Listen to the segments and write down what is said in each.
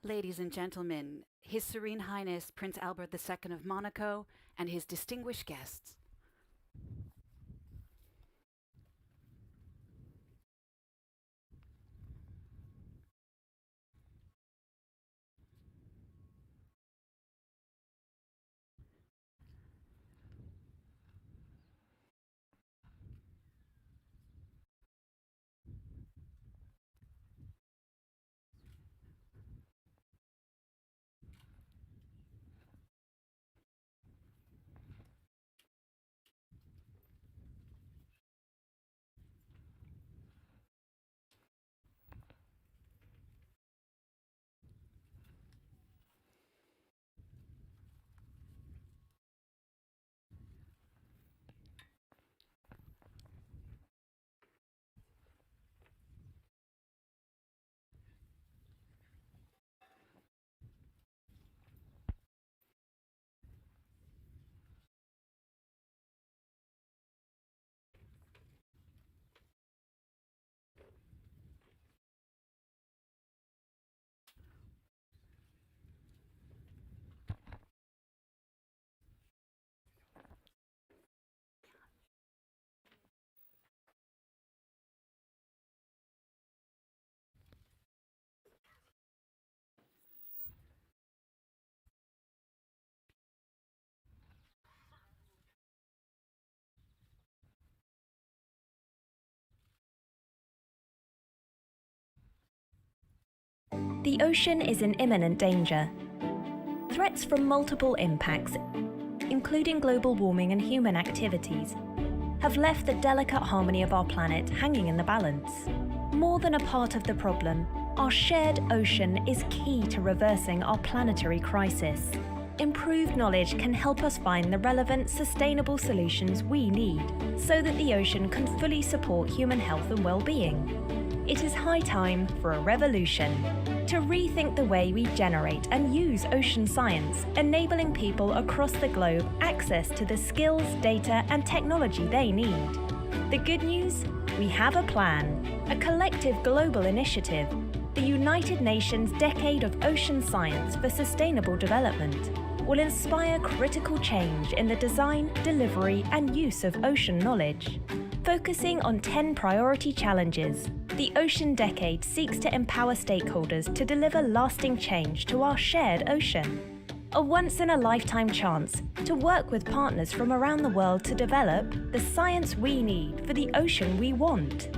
Ladies and gentlemen, His Serene Highness Prince Albert II of Monaco and his distinguished guests. The ocean is in imminent danger. Threats from multiple impacts, including global warming and human activities, have left the delicate harmony of our planet hanging in the balance. More than a part of the problem, our shared ocean is key to reversing our planetary crisis. Improved knowledge can help us find the relevant, sustainable solutions we need so that the ocean can fully support human health and well-being. It is high time for a revolution to rethink the way we generate and use ocean science, enabling people across the globe access to the skills, data, and technology they need. The good news? We have a plan, a collective global initiative, the United Nations Decade of Ocean Science for Sustainable Development will inspire critical change in the design, delivery, and use of ocean knowledge. Focusing on 10 priority challenges, the Ocean Decade seeks to empower stakeholders to deliver lasting change to our shared ocean. A once-in-a-lifetime chance to work with partners from around the world to develop the science we need for the ocean we want.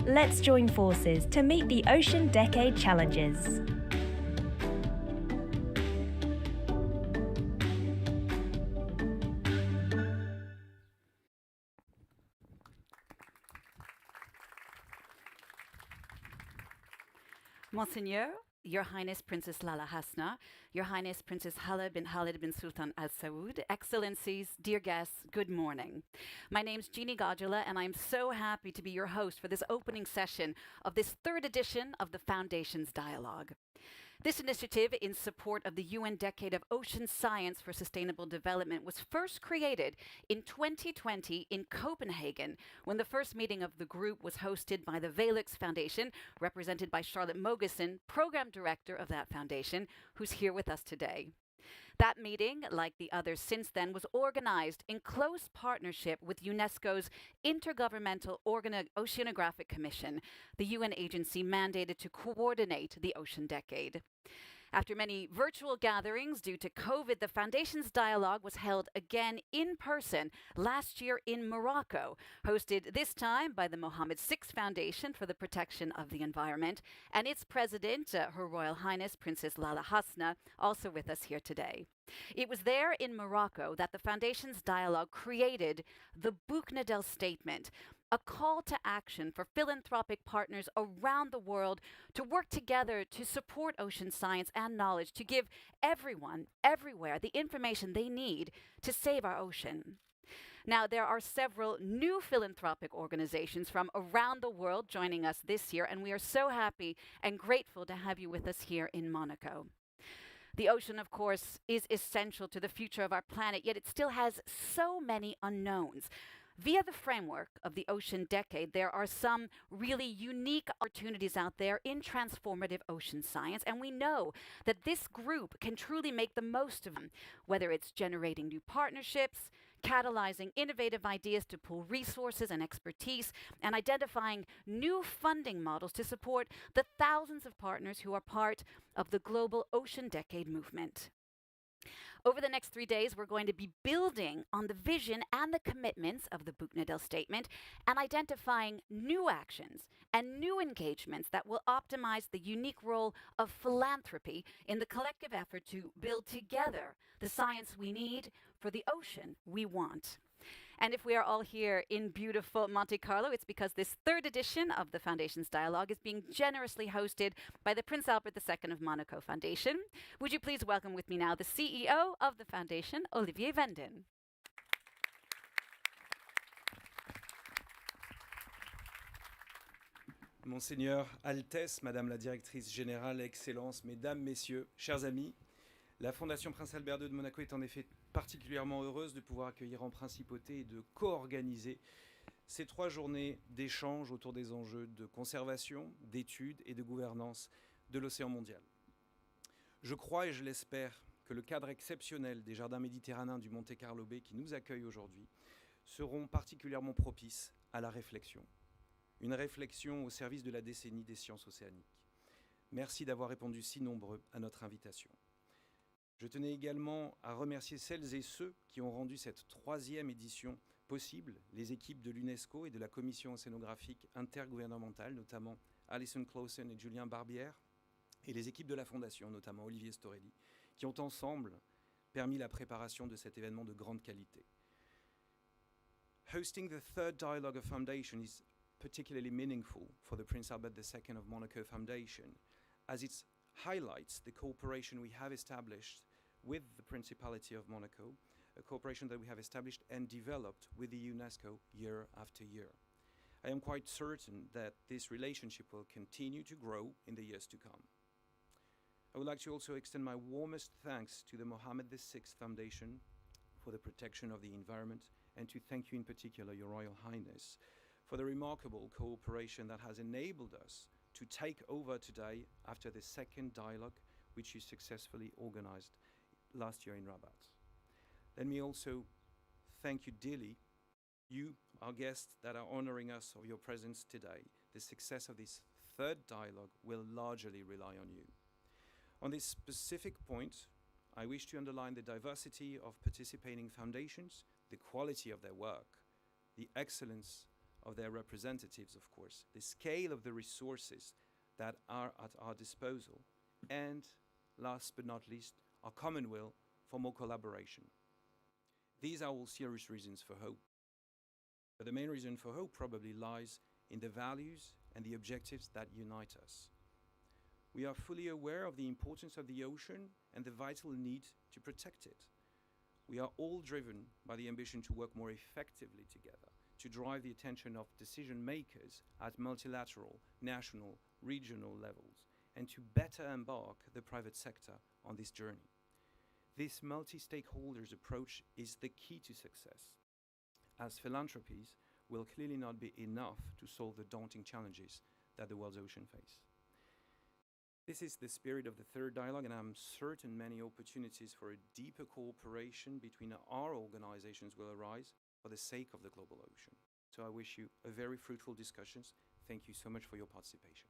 Let's join forces to meet the Ocean Decade challenges. Monseigneur, Your Highness Princess Lala Hasna, Your Highness Princess Hala bin Khalid bin Sultan Al Saud, Excellencies, dear guests, good morning. My name's Jeannie Godula, and I'm so happy to be your host for this opening session of this third edition of the Foundation's Dialogue. This initiative in support of the UN Decade of Ocean Science for Sustainable Development was first created in 2020 in Copenhagen, when the first meeting of the group was hosted by the Velux Foundation, represented by Charlotte Mogeson, Program Director of that foundation, who's here with us today. That meeting, like the others since then, was organized in close partnership with UNESCO's Intergovernmental Oceanographic Commission, the UN agency mandated to coordinate the Ocean Decade. After many virtual gatherings due to COVID, the Foundation's dialogue was held again in person last year in Morocco, hosted this time by the Mohammed VI Foundation for the Protection of the Environment, and its president, Her Royal Highness Princess Lala Hasna, also with us here today. It was there in Morocco that the Foundation's dialogue created the Bouknadel Statement, a call to action for philanthropic partners around the world to work together to support ocean science and knowledge, to give everyone, everywhere, the information they need to save our ocean. Now, there are several new philanthropic organizations from around the world joining us this year, and we are so happy and grateful to have you with us here in Monaco. The ocean, of course, is essential to the future of our planet, yet it still has so many unknowns. Via the framework of the Ocean Decade, there are some really unique opportunities out there in transformative ocean science, and we know that this group can truly make the most of them, whether it's generating new partnerships, catalyzing innovative ideas to pool resources and expertise, and identifying new funding models to support the thousands of partners who are part of the global Ocean Decade movement. Over the next 3 days, we're going to be building on the vision and the commitments of the Buchnadel Statement and identifying new actions and new engagements that will optimize the unique role of philanthropy in the collective effort to build together the science we need for the ocean we want. And if we are all here in beautiful Monte Carlo, it's because this third edition of the Foundation's Dialogue is being generously hosted by the Prince Albert II of Monaco Foundation. Would you please welcome with me now the CEO of the Foundation, Olivier Venden. Monseigneur, Altesse, Madame la Directrice Générale, Excellences, Mesdames, Messieurs, chers amis, la Fondation Prince Albert II de Monaco est en effet particulièrement heureuse de pouvoir accueillir en principauté et de co-organiser ces 3 journées d'échange autour des enjeux de conservation, d'études et de gouvernance de l'océan mondial. Je crois et je l'espère que le cadre exceptionnel des jardins méditerranéens du Monte Carlo Bay qui nous accueillent aujourd'hui seront particulièrement propices à la réflexion. Une réflexion au service de la décennie des sciences océaniques. Merci d'avoir répondu si nombreux à notre invitation. Je tenais également à remercier celles et ceux qui ont rendu cette 3e édition possible, les équipes de l'UNESCO et de la Commission Oceanographique intergouvernementale, notamment Alison Clausen et Julien Barbière, et les équipes de la Fondation, notamment Olivier Storelli, qui ont ensemble permis la préparation de cet événement de grande qualité. Hosting the third dialogue of Foundation is particularly meaningful for the Prince Albert II of Monaco Foundation, as it highlights the cooperation we have established with the Principality of Monaco, a cooperation that we have established and developed with the UNESCO year after year. I am quite certain that this relationship will continue to grow in the years to come. I would like to also extend my warmest thanks to the Mohammed VI Foundation for the protection of the environment, and to thank you in particular, Your Royal Highness, for the remarkable cooperation that has enabled us to take over today after the second dialogue, which you successfully organized last year in Rabat. Let me also thank you dearly, you, our guests that are honoring us of your presence today. The success of this third dialogue will largely rely on you. On this specific point, I wish to underline the diversity of participating foundations, the quality of their work, the excellence of their representatives, of course, the scale of the resources that are at our disposal, and last but not least, our common will for more collaboration. These are all serious reasons for hope. But the main reason for hope probably lies in the values and the objectives that unite us. We are fully aware of the importance of the ocean and the vital need to protect it. We are all driven by the ambition to work more effectively together, to drive the attention of decision makers at multilateral, national, regional levels, and to better embark the private sector on this journey. This multi-stakeholders approach is the key to success, as philanthropies will clearly not be enough to solve the daunting challenges that the world's ocean face. This is the spirit of the third dialogue, and I'm certain many opportunities for a deeper cooperation between our organizations will arise for the sake of the global ocean. So I wish you a very fruitful discussions. Thank you so much for your participation.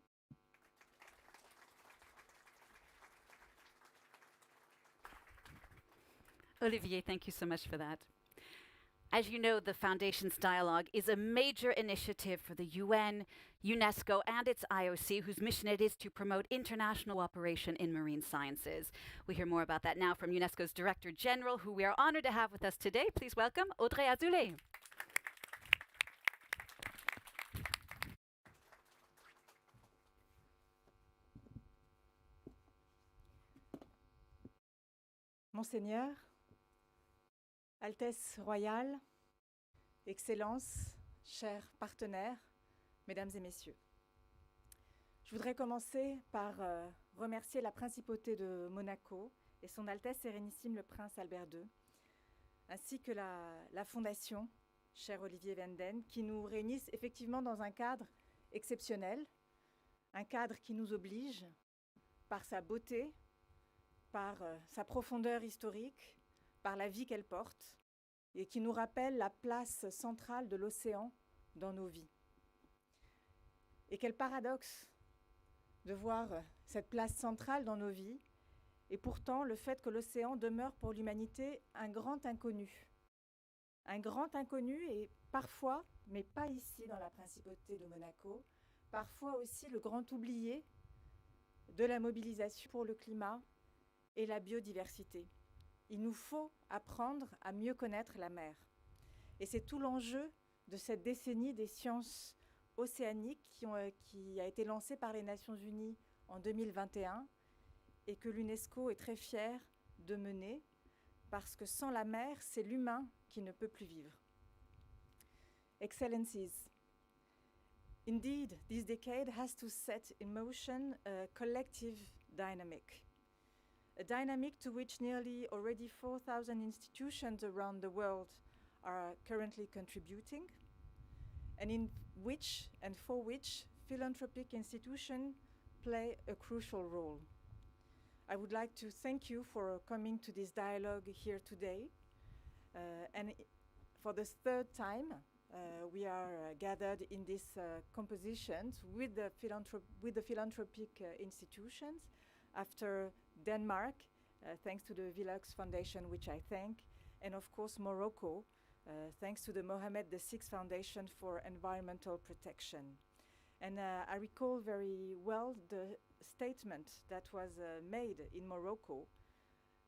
Olivier, thank you so much for that. As you know, the Foundation's Dialogue is a major initiative for the UN, UNESCO, and its IOC, whose mission it is to promote international cooperation in marine sciences. We hear more about that now from UNESCO's Director General, who we are honored to have with us today. Please welcome Audrey Azoulay. Monseigneur, Altesse royale, Excellences, chers partenaires, Mesdames et Messieurs. Je voudrais commencer par remercier la Principauté de Monaco et son Altesse Sérénissime le Prince Albert II, ainsi que la Fondation cher Olivier Venden, qui nous réunissent effectivement dans un cadre exceptionnel, un cadre qui nous oblige par sa beauté, par sa profondeur historique, par la vie qu'elle porte, et qui nous rappelle la place centrale de l'océan dans nos vies. Et quel paradoxe de voir cette place centrale dans nos vies, et pourtant le fait que l'océan demeure pour l'humanité un grand inconnu. Un grand inconnu et parfois, mais pas ici dans la principauté de Monaco, parfois aussi le grand oublié de la mobilisation pour le climat et la biodiversité. Il nous faut apprendre à mieux connaître la mer. Et c'est tout l'enjeu de cette décennie des sciences océaniques qui a été lancée par les Nations Unies en 2021 et que l'UNESCO est très fière de mener parce que sans la mer, c'est l'humain qui ne peut plus vivre. Excellencies, indeed, this decade has to set in motion a collective dynamic. A dynamic to which nearly already 4,000 institutions around the world are currently contributing, and in which and for which philanthropic institutions play a crucial role. I would like to thank you for coming to this dialogue here today. And for the third time, we are gathered in these compositions with the philanthropic institutions after Denmark, thanks to the Vilux Foundation, which I thank, and of course Morocco, thanks to the Mohammed VI Foundation for Environmental Protection. And I recall very well the statement that was made in Morocco,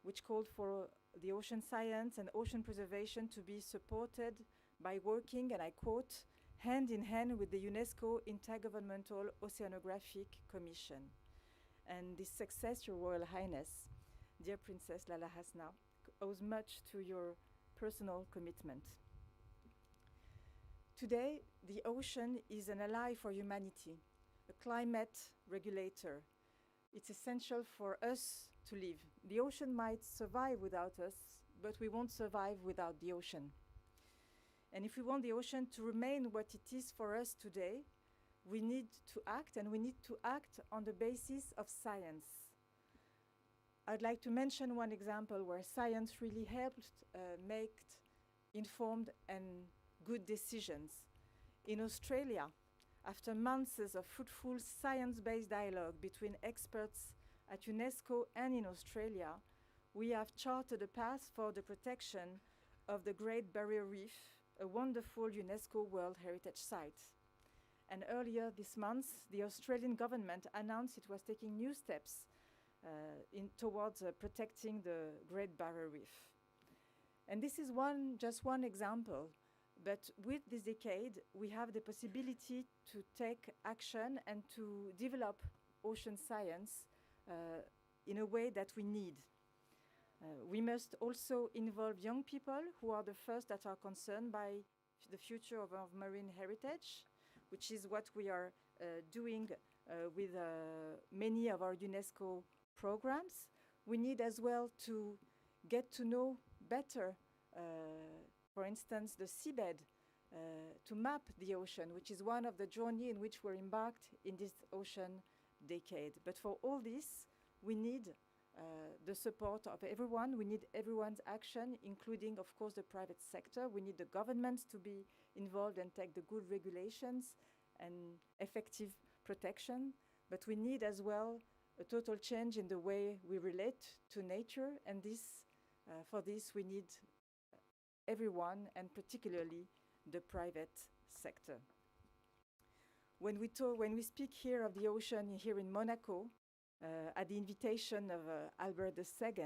which called for the ocean science and ocean preservation to be supported by working, and I quote, hand in hand with the UNESCO Intergovernmental Oceanographic Commission. And this success, Your Royal Highness, dear Princess Lala Hasna, owes much to your personal commitment. Today, the ocean is an ally for humanity, a climate regulator. It's essential for us to live. The ocean might survive without us, but we won't survive without the ocean. And if we want the ocean to remain what it is for us today, we need to act, and we need to act on the basis of science. I'd like to mention one example where science really helped make informed and good decisions. In Australia, after months of fruitful science-based dialogue between experts at UNESCO and in Australia, we have charted a path for the protection of the Great Barrier Reef, a wonderful UNESCO World Heritage Site. And earlier this month, the Australian government announced it was taking new steps towards protecting the Great Barrier Reef. And this is just one example, but with this decade, we have the possibility to take action and to develop ocean science in a way that we need. We must also involve young people who are the first that are concerned by the future of our marine heritage, which is what we are doing with many of our UNESCO programs. We need as well to get to know better, for instance, the seabed, to map the ocean, which is one of the journey in which we're embarked in this ocean decade. But for all this, we need the support of everyone. We need everyone's action, including, of course, the private sector. We need the governments to be involved and take the good regulations and effective protection. But we need as well a total change in the way we relate to nature. And for this, we need everyone, and particularly the private sector. When we speak here of the ocean here in Monaco, at the invitation of Albert II,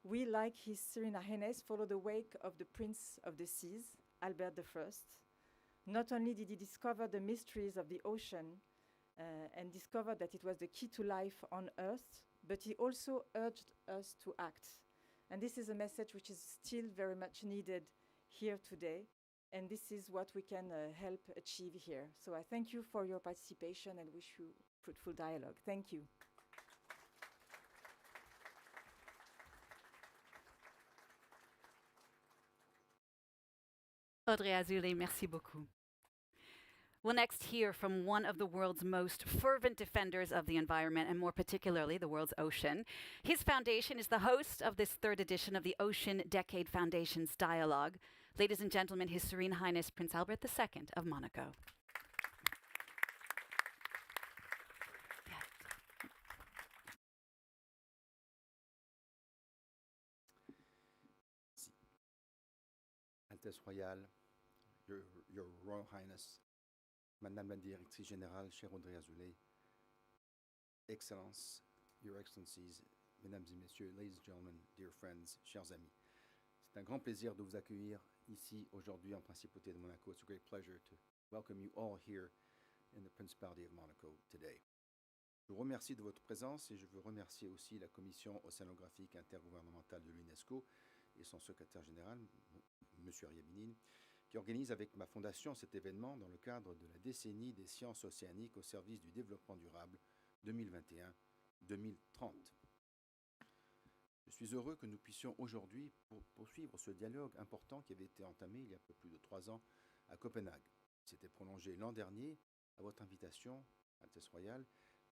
we, like His Serene Highness, follow the wake of the Prince of the Seas, Albert I. Not only did he discover the mysteries of the ocean and discover that it was the key to life on Earth, but he also urged us to act. And this is a message which is still very much needed here today. And this is what we can help achieve here. So I thank you for your participation and wish you fruitful dialogue. Thank you. Audrey Azoulay, merci beaucoup. We'll next hear from one of the world's most fervent defenders of the environment, and more particularly the world's ocean. His foundation is the host of this third edition of the Ocean Decade Foundation's Dialogue. Ladies and gentlemen, His Serene Highness Prince Albert II of Monaco. Altesse Royale, Your Royal Highness, Madame la Directrice Générale, chère Audrey Azoulay, Excellences, Your Excellencies, Mesdames et Messieurs, Ladies and Gentlemen, dear friends, chers amis. C'est un grand plaisir de vous accueillir ici aujourd'hui en Principauté de Monaco. It's a great pleasure to welcome you all here in the Principality of Monaco today. Je vous remercie de votre présence et je veux remercier aussi la Commission Oceanographique Intergouvernementale de l'UNESCO et son secrétaire général, M. Ariabinine, qui organise avec ma fondation cet événement dans le cadre de la décennie des sciences océaniques au service du développement durable 2021-2030. Je suis heureux que nous puissions aujourd'hui poursuivre ce dialogue important qui avait été entamé il y a un peu plus de 3 ans à Copenhague. Il s'était prolongé l'an dernier à votre invitation, Altesse Royale,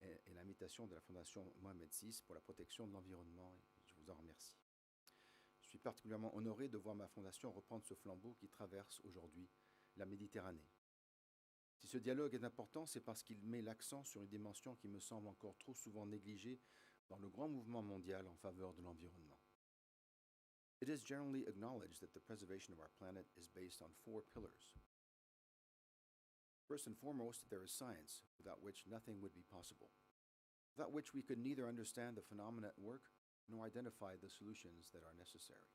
et l'invitation de la Fondation Mohamed VI pour la protection de l'environnement. Je vous en remercie. Je suis particulièrement honoré de voir ma fondation reprendre ce flambeau qui traverse aujourd'hui la Méditerranée. Si ce dialogue est important, c'est parce qu'il met l'accent sur une dimension qui me semble encore trop souvent négligée dans le grand mouvement mondial en faveur de l'environnement. It is generally acknowledged that the preservation of our planet is based on 4 pillars. First and foremost, there is science, without which nothing would be possible, without which we could neither understand the phenomena at work nor identify the solutions that are necessary.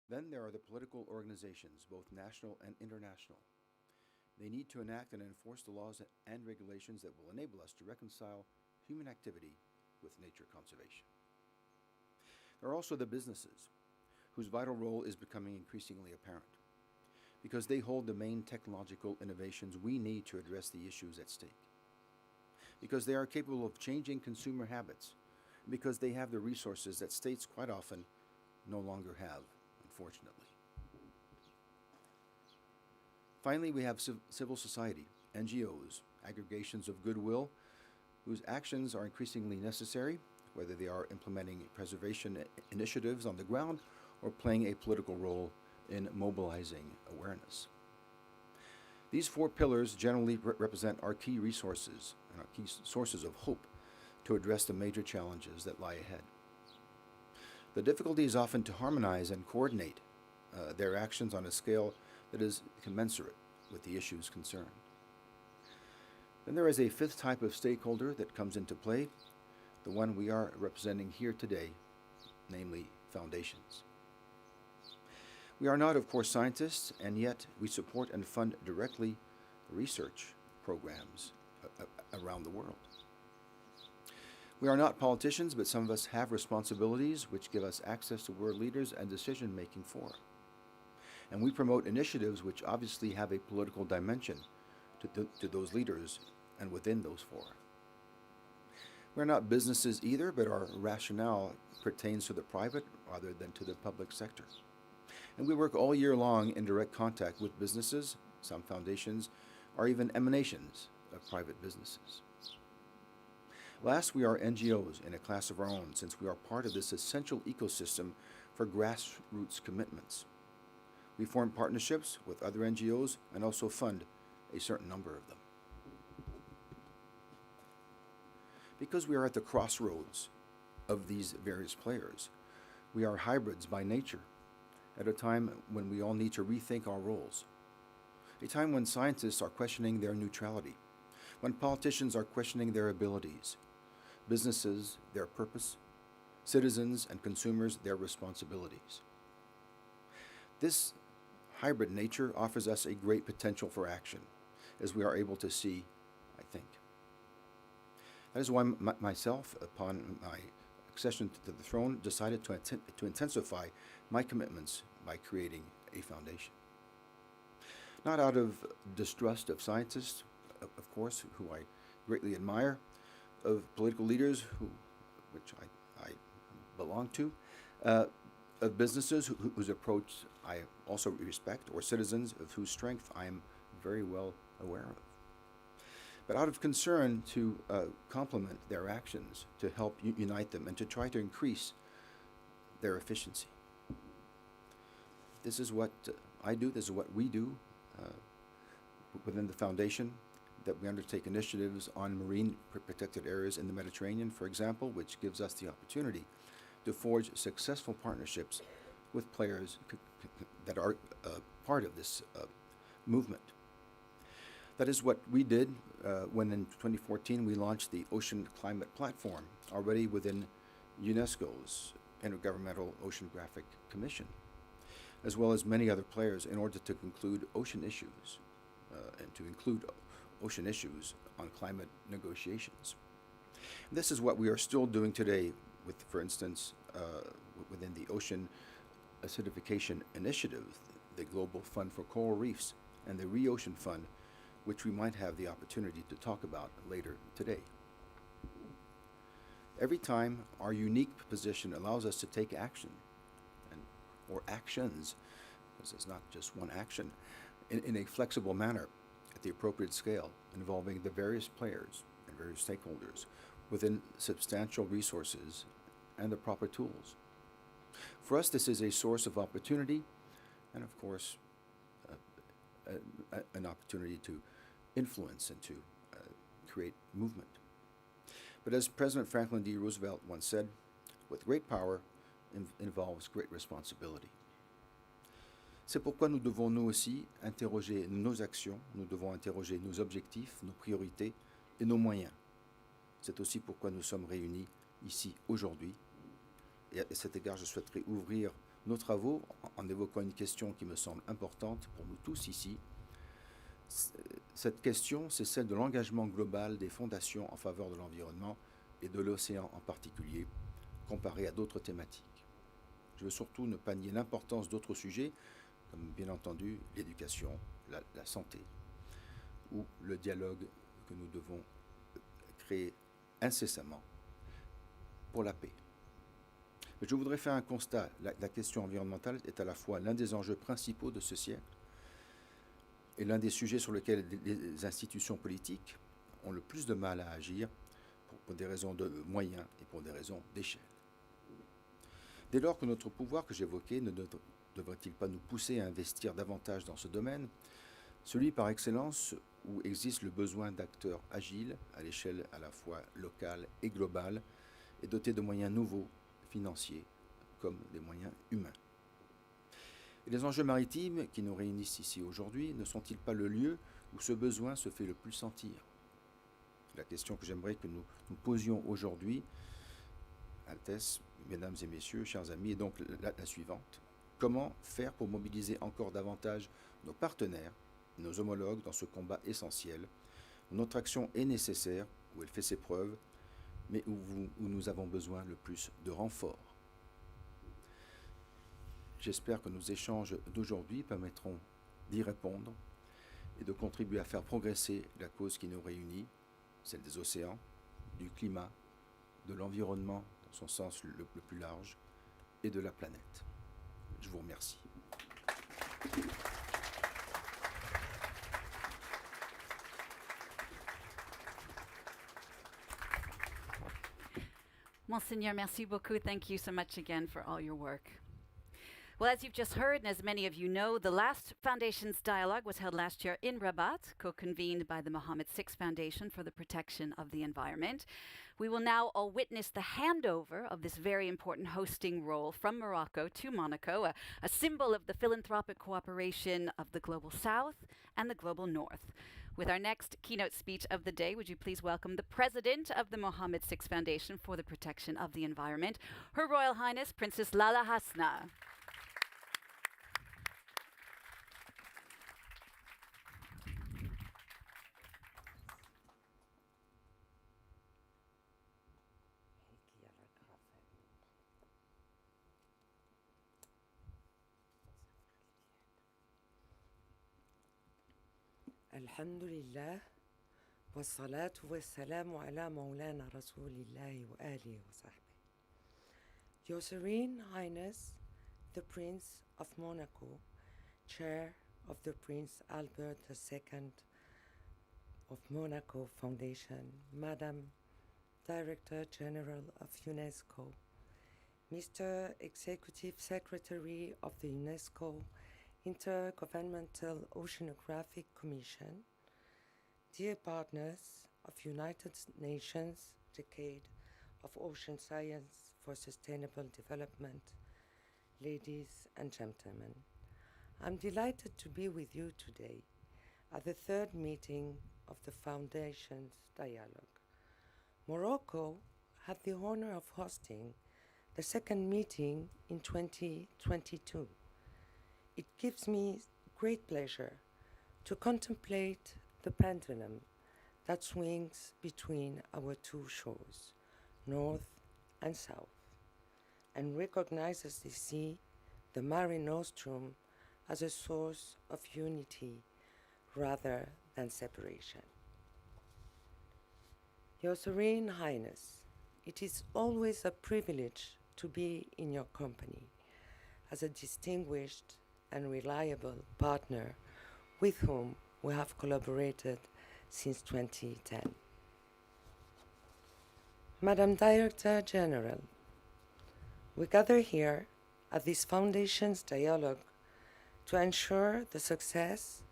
Then there are the political organizations, both national and international. They need to enact and enforce the laws and regulations that will enable us to reconcile human activity with nature conservation. There are also the businesses, whose vital role is becoming increasingly apparent, because they hold the main technological innovations we need to address the issues at stake, because they are capable of changing consumer habits, because they have the resources that states quite often no longer have, unfortunately. Finally, we have civil society, NGOs, aggregations of goodwill, whose actions are increasingly necessary, whether they are implementing preservation initiatives on the ground or playing a political role in mobilizing awareness. These 4 pillars generally represent our key resources and our key sources of hope to address the major challenges that lie ahead. The difficulty is often to harmonize and coordinate their actions on a scale that is commensurate with the issues concerned. Then there is a 5th type of stakeholder that comes into play, the one we are representing here today, namely foundations. We are not, of course, scientists, and yet we support and fund directly research programs around the world. We are not politicians, but some of us have responsibilities which give us access to world leaders and decision-making fora. And we promote initiatives which obviously have a political dimension to those leaders and within those fora. We're not businesses either, but our rationale pertains to the private rather than to the public sector. And we work all year long in direct contact with businesses. Some foundations are even emanations of private businesses. Last, we are NGOs in a class of our own, since we are part of this essential ecosystem for grassroots commitments. We form partnerships with other NGOs and also fund a certain number of them. Because we are at the crossroads of these various players, we are hybrids by nature, at a time when we all need to rethink our roles, a time when scientists are questioning their neutrality, when politicians are questioning their abilities, businesses their purpose, citizens and consumers their responsibilities. This hybrid nature offers us a great potential for action, as we are able to see, I think. That is why myself, upon my accession to the throne, decided to intensify my commitments by creating a foundation. Not out of distrust of scientists, of course, who I greatly admire, of political leaders, which I belong to, of businesses whose approach I also respect, or citizens of whose strength I am very well aware of. But out of concern to complement their actions, to help unite them, and to try to increase their efficiency. This is what I do, this is what we do within the foundation, that we undertake initiatives on marine protected areas in the Mediterranean, for example, which gives us the opportunity to forge successful partnerships with players that are part of this movement. That is what we did when in 2014 we launched the Ocean Climate Platform, already within UNESCO's Intergovernmental Oceanographic Commission, as well as many other players, in order to conclude ocean issues and to include ocean issues on climate negotiations. This is what we are still doing today with, for instance, within the Ocean Acidification Initiative, the Global Fund for Coral Reefs, and the ReOcean Fund, which we might have the opportunity to talk about later today. Every time our unique position allows us to take action, or actions, because it's not just one action, in a flexible manner at the appropriate scale, involving the various players and various stakeholders within substantial resources and the proper tools. For us, this is a source of opportunity and, of course, an opportunity to influence and to create movement. But as President Franklin D. Roosevelt once said, with great power involves great responsibility. C'est pourquoi nous devons nous aussi interroger nos actions, nous devons interroger nos objectifs, nos priorités et nos moyens. C'est aussi pourquoi nous sommes réunis ici aujourd'hui. Et à cet égard, je souhaiterais ouvrir nos travaux en évoquant une question qui me semble importante pour nous tous ici. Cette question, c'est celle de l'engagement global des fondations en faveur de l'environnement et de l'océan en particulier, comparé à d'autres thématiques. Je veux surtout ne pas nier l'importance d'autres sujets, comme bien entendu l'éducation, la santé, ou le dialogue que nous devons créer incessamment pour la paix. Mais je voudrais faire un constat. La question environnementale est à la fois l'un des enjeux principaux de ce siècle et l'un des sujets sur lesquels les institutions politiques ont le plus de mal à agir pour des raisons de moyens et pour des raisons d'échelle. Dès lors que notre pouvoir que j'évoquais ne devrait-il pas nous pousser à investir davantage dans ce domaine, celui par excellence où existe le besoin d'acteurs agiles à l'échelle à la fois locale et globale et dotés de moyens nouveaux, financiers, comme des moyens humains. Et les enjeux maritimes qui nous réunissent ici aujourd'hui ne sont-ils pas le lieu où ce besoin se fait le plus sentir? La question que j'aimerais que nous posions aujourd'hui, Altesse, Mesdames et Messieurs, chers amis, est donc la suivante. Comment faire pour mobiliser encore davantage nos partenaires, nos homologues dans ce combat essentiel, où notre action est nécessaire, où elle fait ses preuves, mais où nous avons besoin le plus de renforts? J'espère que nos échanges d'aujourd'hui permettront d'y répondre et de contribuer à faire progresser la cause qui nous réunit, celle des océans, du climat, de l'environnement dans son sens le plus large, et de la planète. Je vous remercie. Monseigneur, merci beaucoup. Thank you so much again for all your work. Well, as you've just heard, and as many of you know, the last Foundation's Dialogue was held last year in Rabat, co-convened by the Mohammed VI Foundation for the Protection of the Environment. We will now all witness the handover of this very important hosting role from Morocco to Monaco, a symbol of the philanthropic cooperation of the Global South and the Global North. With our next keynote speech of the day, would you please welcome the President of the Mohammed VI Foundation for the Protection of the Environment, Her Royal Highness Princess Lala Hasna. الحمد لله والصلاة والسلام على مولانا رسول الله وآله وصحبه. Your Serene Highness, the Prince of Monaco, Chair of the Prince Albert II of Monaco Foundation, Madam Director General of UNESCO, Mr. Executive Secretary of the UNESCO Intergovernmental Oceanographic Commission, dear partners of United Nations Decade of Ocean Science for Sustainable Development, ladies and gentlemen, I'm delighted to be with you today at the third meeting of the Foundation's Dialogue. Morocco had the honor of hosting the second meeting in 2022. It gives me great pleasure to contemplate the pendulum that swings between our two shores, north and south, and recognizes the sea, the Mare Nostrum, as a source of unity rather than separation. Your Serene Highness, it is always a privilege to be in your company as a distinguished and reliable partner with whom we have collaborated since 2010. Madam Director General, we gather here at this Foundation's Dialogue to ensure the success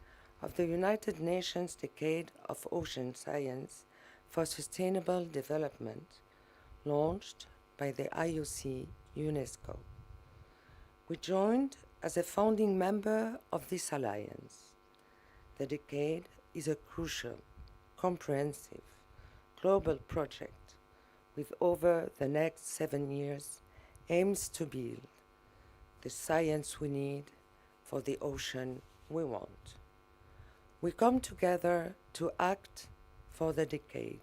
of the United Nations Decade of Ocean Science for Sustainable Development, launched by the IOC UNESCO. We joined as a founding member of this alliance. The decade is a crucial, comprehensive, global project with over the next 7 years aims to build the science we need for the ocean we want. We come together to act for the decade,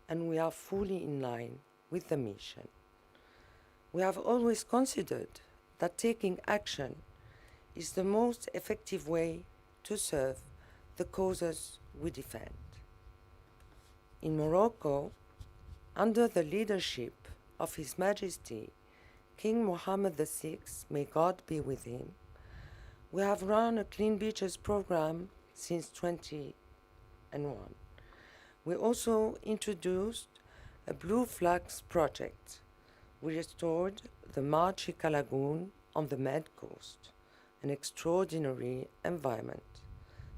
and we are fully in line with the mission. We have always considered that taking action is the most effective way to serve the causes we defend. In Morocco, under the leadership of His Majesty King Mohammed VI, may God be with him, we have run a Clean Beaches program since 2001. We also introduced a Blue Flags project. We restored the Marchica Lagoon on the Med Coast, an extraordinary environment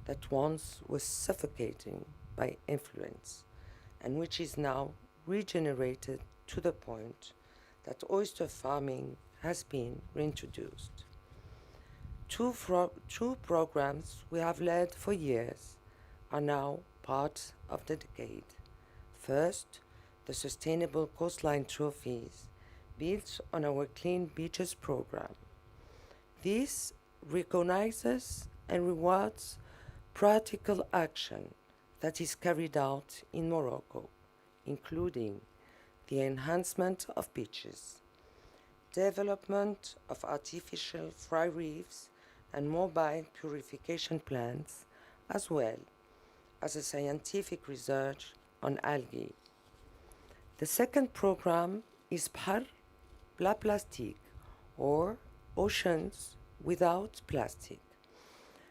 that once was suffocating by effluents and which is now regenerated to the point that oyster farming has been reintroduced. Two programs we have led for years are now part of the decade. First, the Sustainable Coastline Trophies, built on our Clean Beaches program. This recognizes and rewards practical action that is carried out in Morocco, including the enhancement of beaches, development of artificial fry reefs and mobile purification plants, as well as a scientific research on algae. The second program is Bahr Bla Plastique, or Oceans Without Plastic,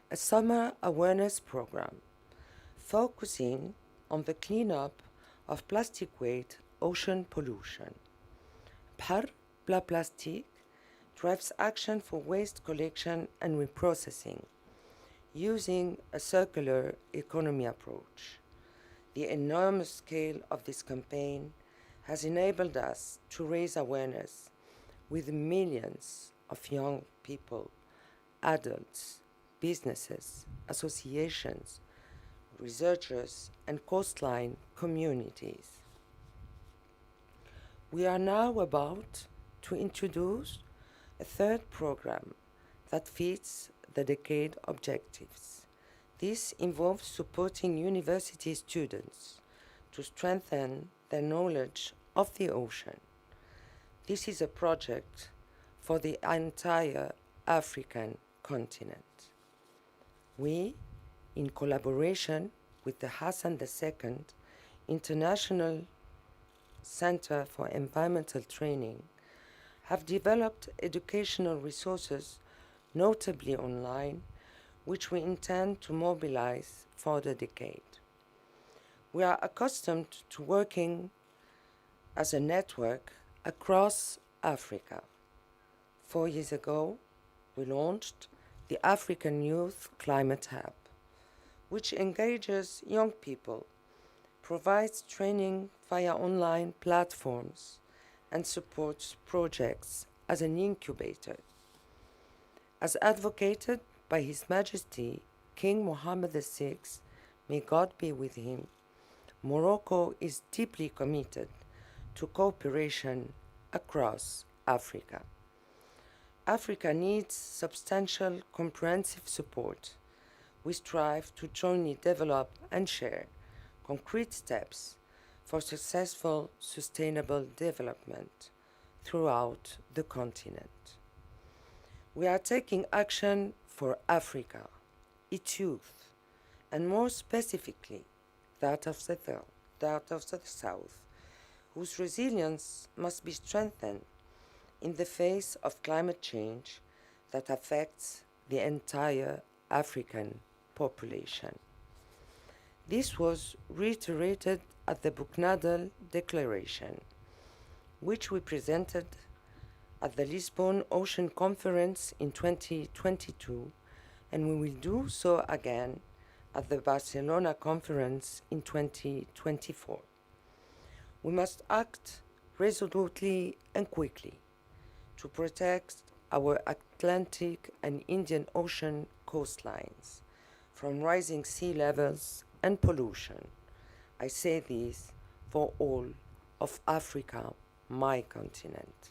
a summer awareness program focusing on the cleanup of plastic waste ocean pollution. Bahr Bla Plastique drives action for waste collection and reprocessing using a circular economy approach. The enormous scale of this campaign has enabled us to raise awareness with millions of young people, adults, businesses, associations, researchers, and coastline communities. We are now about to introduce a third program that fits the decade objectives. This involves supporting university students to strengthen their knowledge of the ocean. This is a project for the entire African continent. We, in collaboration with the Hassan II International Center for Environmental Training, have developed educational resources, notably online, which we intend to mobilize for the decade. We are accustomed to working as a network across Africa. 4 years ago, we launched the African Youth Climate Hub, which engages young people, provides training via online platforms, and supports projects as an incubator. As advocated by His Majesty King Mohammed VI, may God be with him, Morocco is deeply committed to cooperation across Africa. Africa needs substantial, comprehensive support. We strive to jointly develop and share concrete steps for successful, sustainable development throughout the continent. We are taking action for Africa, its youth, and more specifically, that of the South, whose resilience must be strengthened in the face of climate change that affects the entire African population. This was reiterated at the Buchnadel Declaration, which we presented at the Lisbon Ocean Conference in 2022, and we will do so again at the Barcelona Conference in 2024. We must act resolutely and quickly to protect our Atlantic and Indian Ocean coastlines from rising sea levels and pollution. I say this for all of Africa, my continent.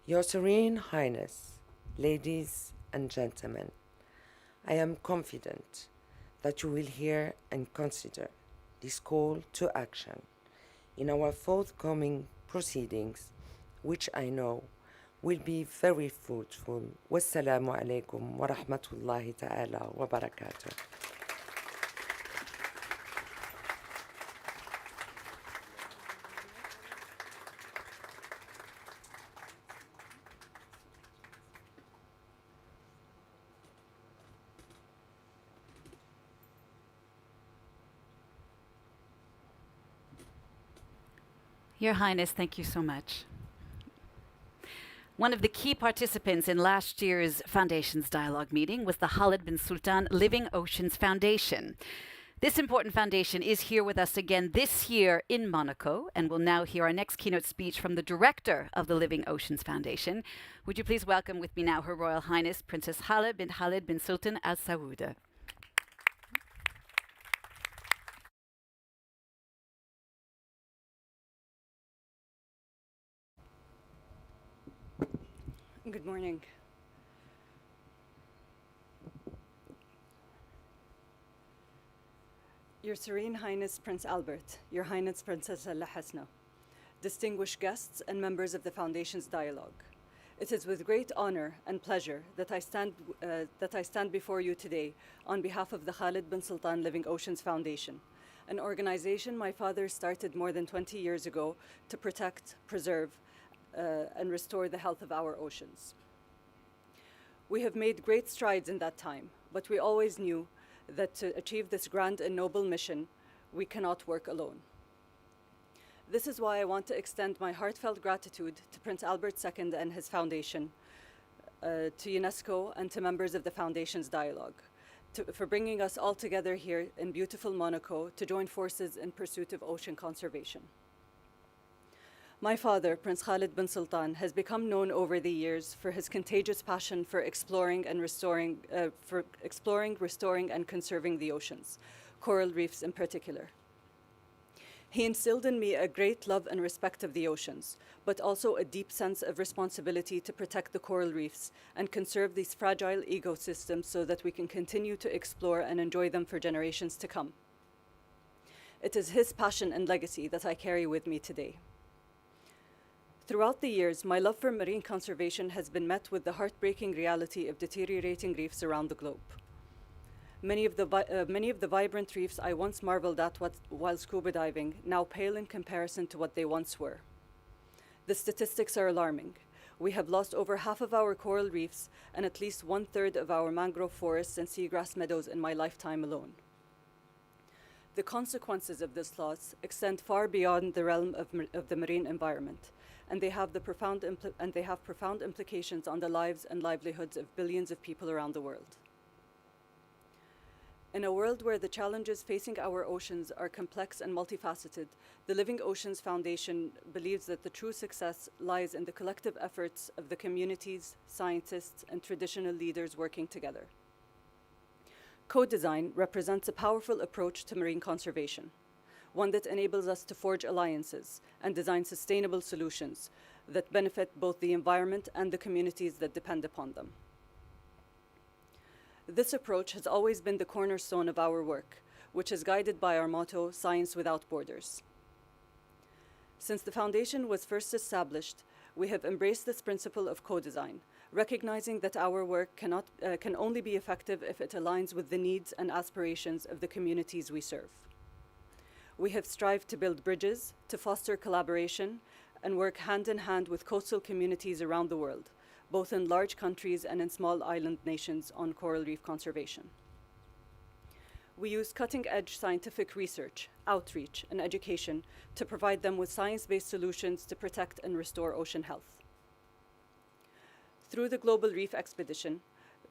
Your Serene Highness, ladies and gentlemen, I am confident that you will hear and consider this call to action in our forthcoming proceedings, which I know will be very fruitful. Wassalamu alaikum wa rahmatullahi ta'ala wa barakatuh. Your Highness, thank you so much. One of the key participants in last year's Foundations Dialogue meeting was the Khalid bin Sultan Living Oceans Foundation. This important foundation is here with us again this year in Monaco, and we'll now hear our next keynote speech from the director of the Living Oceans Foundation. Would you please welcome with me now Her Royal Highness Princess Khalid bin Sultan Al Saud. Good morning. Your Serene Highness Prince Albert, Your Highness Princess Al Hasna, distinguished guests and members of the Foundation's Dialogue. It is with great honor and pleasure that I stand before you today on behalf of the Khalid bin Sultan Living Oceans Foundation, an organization my father started more than 20 years ago to protect, preserve, and restore the health of our oceans. We have made great strides in that time, but we always knew that to achieve this grand and noble mission, we cannot work alone. This is why I want to extend my heartfelt gratitude to Prince Albert II and his foundation, to UNESCO and to members of the Foundation's Dialogue, for bringing us all together here in beautiful Monaco to join forces in pursuit of ocean conservation. My father, Prince Khalid bin Sultan, has become known over the years for his contagious passion for exploring, restoring, and conserving the oceans, coral reefs in particular. He instilled in me a great love and respect of the oceans, but also a deep sense of responsibility to protect the coral reefs and conserve these fragile ecosystems so that we can continue to explore and enjoy them for generations to come. It is his passion and legacy that I carry with me today. Throughout the years, my love for marine conservation has been met with the heartbreaking reality of deteriorating reefs around the globe. Many of the vibrant reefs I once marveled at while scuba diving now pale in comparison to what they once were. The statistics are alarming. We have lost over half of our coral reefs and at least 1/3 of our mangrove forests and seagrass meadows in my lifetime alone. The consequences of this loss extend far beyond the realm of the marine environment, and they have profound implications on the lives and livelihoods of billions of people around the world. In a world where the challenges facing our oceans are complex and multifaceted, the Living Oceans Foundation believes that the true success lies in the collective efforts of the communities, scientists, and traditional leaders working together. Co-design represents a powerful approach to marine conservation, one that enables us to forge alliances and design sustainable solutions that benefit both the environment and the communities that depend upon them. This approach has always been the cornerstone of our work, which is guided by our motto, Science Without Borders. Since the Foundation was first established, we have embraced this principle of co-design, recognizing that our work can only be effective if it aligns with the needs and aspirations of the communities we serve. We have strived to build bridges, to foster collaboration, and work hand in hand with coastal communities around the world, both in large countries and in small island nations on coral reef conservation. We use cutting-edge scientific research, outreach, and education to provide them with science-based solutions to protect and restore ocean health. Through the Global Reef Expedition,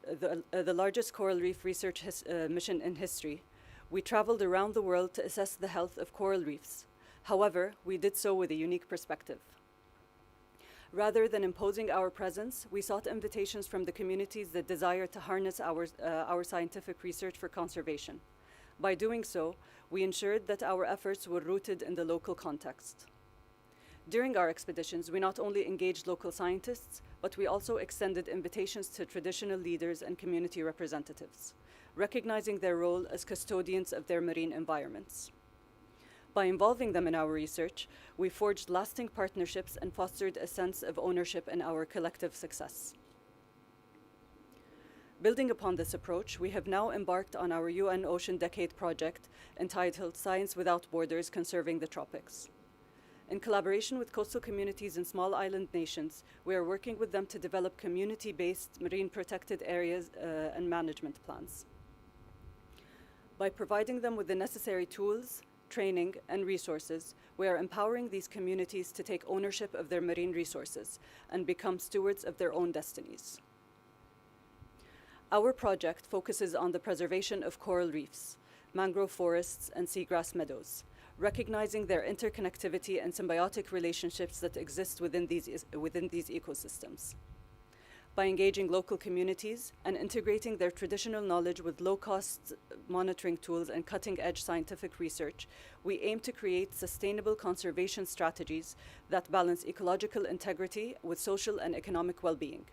the largest coral reef research mission in history, we traveled around the world to assess the health of coral reefs. However, we did so with a unique perspective. Rather than imposing our presence, we sought invitations from the communities that desire to harness our scientific research for conservation. By doing so, we ensured that our efforts were rooted in the local context. During our expeditions, we not only engaged local scientists, but we also extended invitations to traditional leaders and community representatives, recognizing their role as custodians of their marine environments. By involving them in our research, we forged lasting partnerships and fostered a sense of ownership in our collective success. Building upon this approach, we have now embarked on our UN Ocean Decade project entitled Science Without Borders, Conserving the Tropics. In collaboration with coastal communities and small island nations, we are working with them to develop community-based marine protected areas and management plans. By providing them with the necessary tools, training, and resources, we are empowering these communities to take ownership of their marine resources and become stewards of their own destinies. Our project focuses on the preservation of coral reefs, mangrove forests, and seagrass meadows, recognizing their interconnectivity and symbiotic relationships that exist within these ecosystems. By engaging local communities and integrating their traditional knowledge with low-cost monitoring tools and cutting-edge scientific research, we aim to create sustainable conservation strategies that balance ecological integrity with social and economic well-being.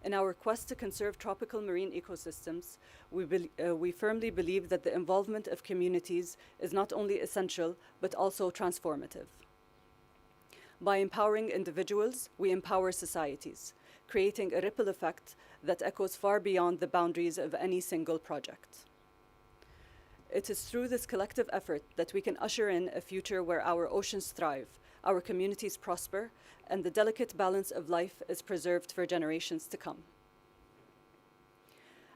In our quest to conserve tropical marine ecosystems, we firmly believe that the involvement of communities is not only essential, but also transformative. By empowering individuals, we empower societies, creating a ripple effect that echoes far beyond the boundaries of any single project. It is through this collective effort that we can usher in a future where our oceans thrive, our communities prosper, and the delicate balance of life is preserved for generations to come.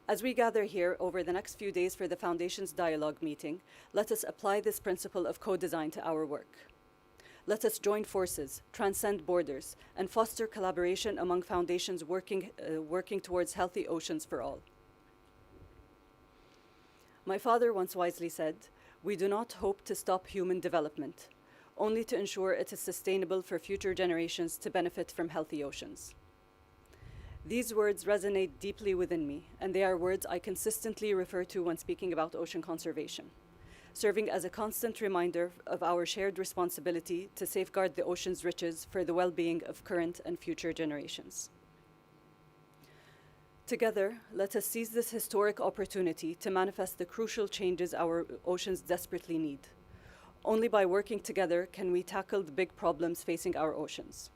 As we gather here over the next few days for the Foundation's dialogue meeting, let us apply this principle of co-design to our work. Let us join forces, transcend borders, and foster collaboration among foundations working towards healthy oceans for all. My father once wisely said, "We do not hope to stop human development, only to ensure it is sustainable for future generations to benefit from healthy oceans." These words resonate deeply within me, and they are words I consistently refer to when speaking about ocean conservation, serving as a constant reminder of our shared responsibility to safeguard the ocean's riches for the well-being of current and future generations. Together, let us seize this historic opportunity to manifest the crucial changes our oceans desperately need. Only by working together can we tackle the big problems facing our oceans.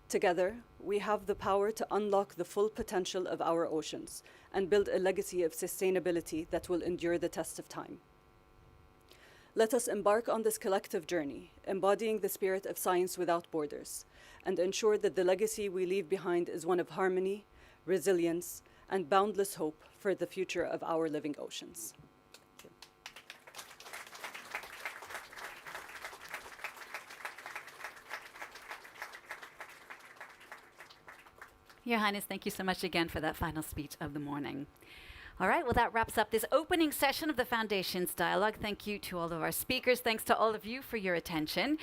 Together, we have the power to unlock the full potential of our oceans and build a legacy of sustainability that will endure the test of time. Let us embark on this collective journey, embodying the spirit of science without borders, and ensure that the legacy we leave behind is one of harmony, resilience, and boundless hope for the future of our living oceans. Your Highness, thank you so much again for that final speech of the morning. All right, well, that wraps up this opening session of the Foundation's Dialogue. Thank you to all of our speakers. Thanks to all of you for your attention.